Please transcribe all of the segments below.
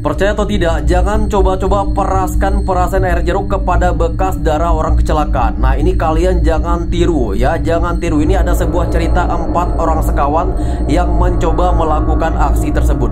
Percaya atau tidak, jangan coba-coba perasaan air jeruk kepada bekas darah orang kecelakaan. Nah, ini kalian jangan tiru ya, jangan tiru. Ini ada sebuah cerita 4 orang sekawan yang mencoba melakukan aksi tersebut.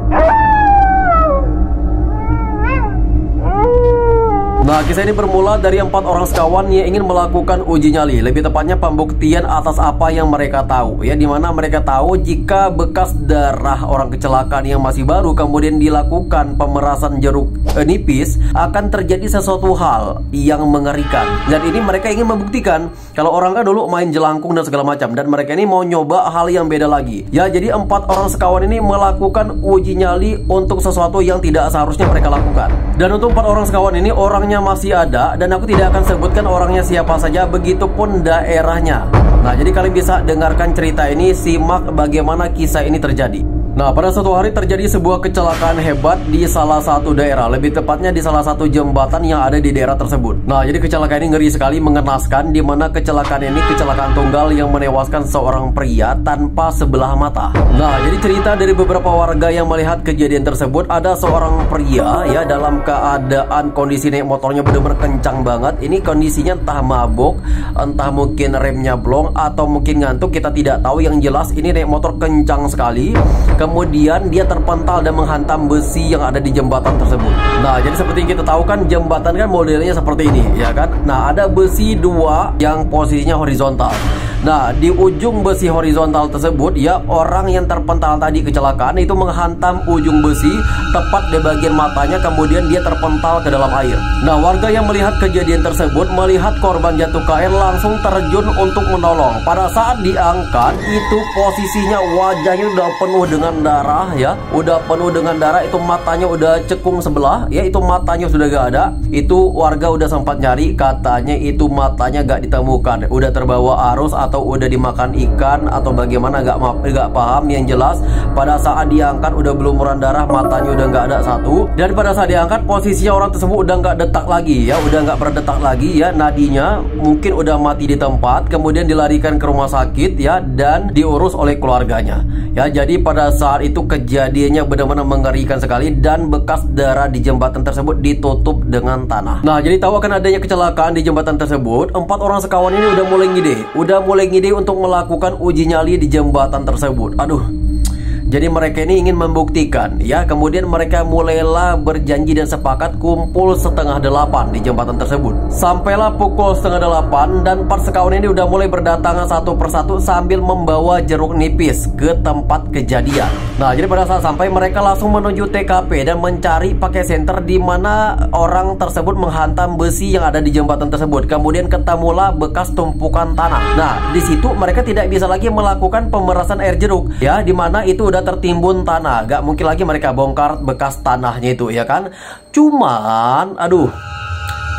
Nah, kisah ini bermula dari 4 orang sekawan yang ingin melakukan uji nyali, lebih tepatnya pembuktian atas apa yang mereka tahu ya, dimana mereka tahu jika bekas darah orang kecelakaan yang masih baru kemudian dilakukan pemerasan jeruk nipis, akan terjadi sesuatu hal yang mengerikan. Dan ini mereka ingin membuktikan kalau orangnya dulu main jelangkung dan segala macam, dan mereka ini mau nyoba hal yang beda lagi ya. Jadi 4 orang sekawan ini melakukan uji nyali untuk sesuatu yang tidak seharusnya mereka lakukan. Dan untuk 4 orang sekawan ini, orangnya masih ada, dan aku tidak akan sebutkan orangnya siapa saja, begitupun daerahnya. Nah, jadi kalian bisa dengarkan cerita ini, simak bagaimana kisah ini terjadi. Nah, pada suatu hari terjadi sebuah kecelakaan hebat di salah satu daerah, lebih tepatnya di salah satu jembatan yang ada di daerah tersebut. Nah, jadi kecelakaan ini ngeri sekali, mengenaskan, di mana kecelakaan ini kecelakaan tunggal yang menewaskan seorang pria tanpa sebelah mata. Nah, jadi cerita dari beberapa warga yang melihat kejadian tersebut, ada seorang pria ya dalam keadaan kondisi naik motornya benar-benar kencang banget. Ini kondisinya entah mabuk, entah mungkin remnya blong, atau mungkin ngantuk, kita tidak tahu. Yang jelas ini naik motor kencang sekali. Kemudian dia terpental dan menghantam besi yang ada di jembatan tersebut. Nah, jadi seperti yang kita tahu kan, jembatan kan modelnya seperti ini ya kan. Nah, ada besi 2 yang posisinya horizontal. Nah, di ujung besi horizontal tersebut ya, orang yang terpental tadi kecelakaan itu menghantam ujung besi tepat di bagian matanya, kemudian dia terpental ke dalam air. Nah, warga yang melihat kejadian tersebut, melihat korban jatuh ke air, langsung terjun untuk menolong. Pada saat diangkat, itu posisinya wajahnya udah penuh dengan darah ya, udah penuh dengan darah, itu matanya udah cekung sebelah ya, itu matanya sudah gak ada. Itu warga udah sempat nyari, katanya itu matanya gak ditemukan, udah terbawa arus atau udah dimakan ikan atau bagaimana, gak paham. Yang jelas pada saat diangkat udah berlumuran darah, matanya udah gak ada satu, dan pada saat diangkat posisinya orang tersebut udah gak detak lagi ya, udah gak berdetak lagi ya, nadinya mungkin udah mati di tempat. Kemudian dilarikan ke rumah sakit ya, dan diurus oleh keluarganya ya. Jadi pada saat itu kejadiannya benar-benar mengerikan sekali, dan bekas darah di jembatan tersebut ditutup dengan tanah. Nah, jadi tahu akan adanya kecelakaan di jembatan tersebut, 4 orang sekawan ini udah mulai ngide untuk melakukan uji nyali di jembatan tersebut. Aduh, jadi mereka ini ingin membuktikan ya. Kemudian mereka mulailah berjanji dan sepakat kumpul 7:30 di jembatan tersebut. Sampailah pukul 7:30 dan 4 sekawan ini udah mulai berdatangan satu persatu sambil membawa jeruk nipis ke tempat kejadian. Nah, jadi pada saat sampai, mereka langsung menuju TKP dan mencari pakai senter di mana orang tersebut menghantam besi yang ada di jembatan tersebut. Kemudian ketemulah bekas tumpukan tanah. Nah, di situ mereka tidak bisa lagi melakukan pemerasan air jeruk ya, di mana itu udah tertimbun tanah. Gak mungkin lagi mereka bongkar bekas tanahnya itu ya kan.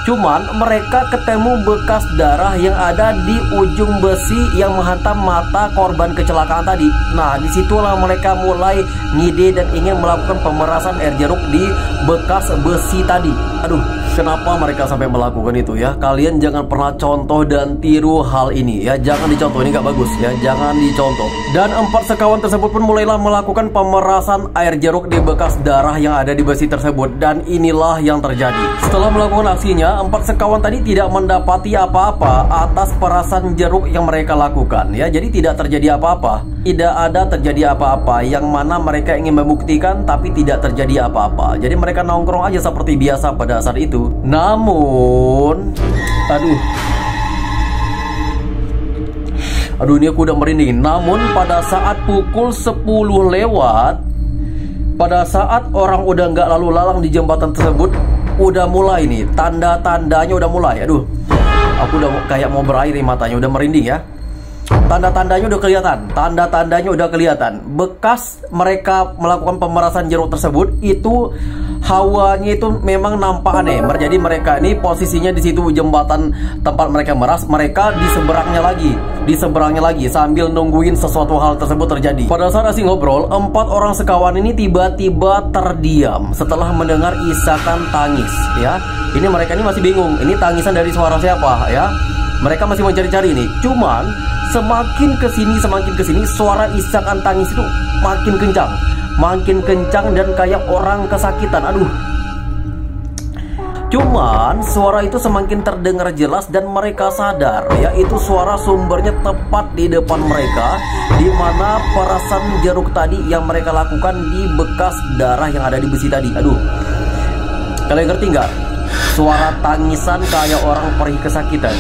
Cuman mereka ketemu bekas darah yang ada di ujung besi yang menghantam mata korban kecelakaan tadi. Nah, disitulah mereka mulai ngide dan ingin melakukan pemerasan air jeruk di bekas besi tadi. Aduh, kenapa mereka sampai melakukan itu ya? Kalian jangan pernah contoh dan tiru hal ini ya. Jangan dicontoh, ini gak bagus ya. Jangan dicontoh. Dan 4 sekawan tersebut pun mulailah melakukan pemerasan air jeruk di bekas darah yang ada di besi tersebut. Dan inilah yang terjadi. Setelah melakukan aksinya, 4 sekawan tadi tidak mendapati apa-apa atas perasan jeruk yang mereka lakukan ya. Jadi tidak terjadi apa-apa. Tidak ada terjadi apa-apa, yang mana mereka ingin membuktikan tapi tidak terjadi apa-apa. Jadi mereka nongkrong aja seperti biasa pada saat itu. Namun, aduh ini aku udah merinding. Namun pada saat pukul 10 lewat, pada saat orang udah nggak lalu lalang di jembatan tersebut, udah mulai nih, tanda-tandanya udah mulai. Aduh, aku udah kayak mau berair nih, matanya udah merinding ya. Tanda-tandanya udah kelihatan. Bekas mereka melakukan pemerasan jeruk tersebut, itu hawanya itu memang nampak aneh. Jadi mereka ini posisinya di situ jembatan tempat mereka meras, mereka di seberangnya lagi sambil nungguin sesuatu hal tersebut terjadi. Pada saat asing ngobrol, 4 orang sekawan ini tiba-tiba terdiam setelah mendengar isakan tangis ya. Ini mereka ini masih bingung, ini tangisan dari suara siapa ya. Mereka masih mencari-cari nih. Cuman semakin kesini suara isakan tangis itu makin kencang. makin kencang dan kayak orang kesakitan. Aduh. Cuman suara itu semakin terdengar jelas dan mereka sadar ya, itu suara sumbernya tepat di depan mereka, di mana perasan jeruk tadi yang mereka lakukan di bekas darah yang ada di besi tadi. Aduh, kalian ngerti nggak? Suara tangisan kayak orang perih kesakitan.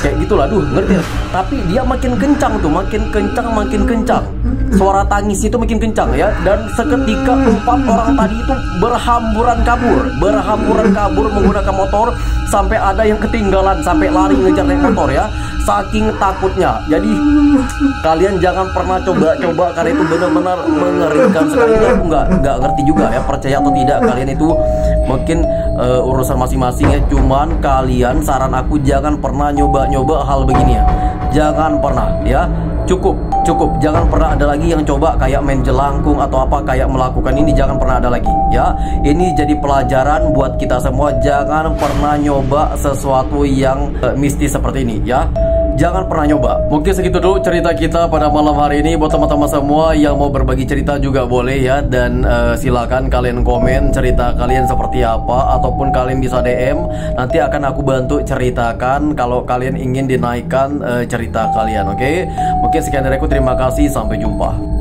Kayak gitulah, aduh, ngerti. Tapi dia makin kencang tuh, makin kencang. Suara tangis itu makin kencang ya. Dan seketika 4 orang tadi itu berhamburan kabur menggunakan motor, sampai ada yang ketinggalan, sampai lari ngejar naik motor ya, saking takutnya. Jadi kalian jangan pernah coba-coba, karena itu benar-benar mengerikan sekali. Aku nggak ngerti juga ya, percaya atau tidak kalian itu mungkin urusan masing-masing ya. Cuman kalian, saran aku, jangan pernah nyoba hal begini ya. Jangan pernah ya. Cukup, jangan pernah ada lagi yang coba kayak main jelangkung atau apa, kayak melakukan ini, jangan pernah ada lagi ya. Ini jadi pelajaran buat kita semua, jangan pernah nyoba sesuatu yang mistis seperti ini ya. Jangan pernah nyoba. Mungkin segitu dulu cerita kita pada malam hari ini. Buat teman-teman semua yang mau berbagi cerita juga boleh ya. Dan silakan kalian komen cerita kalian seperti apa, ataupun kalian bisa DM. Nanti akan aku bantu ceritakan kalau kalian ingin dinaikkan cerita kalian. Oke? Mungkin sekian dari aku. Terima kasih. Sampai jumpa.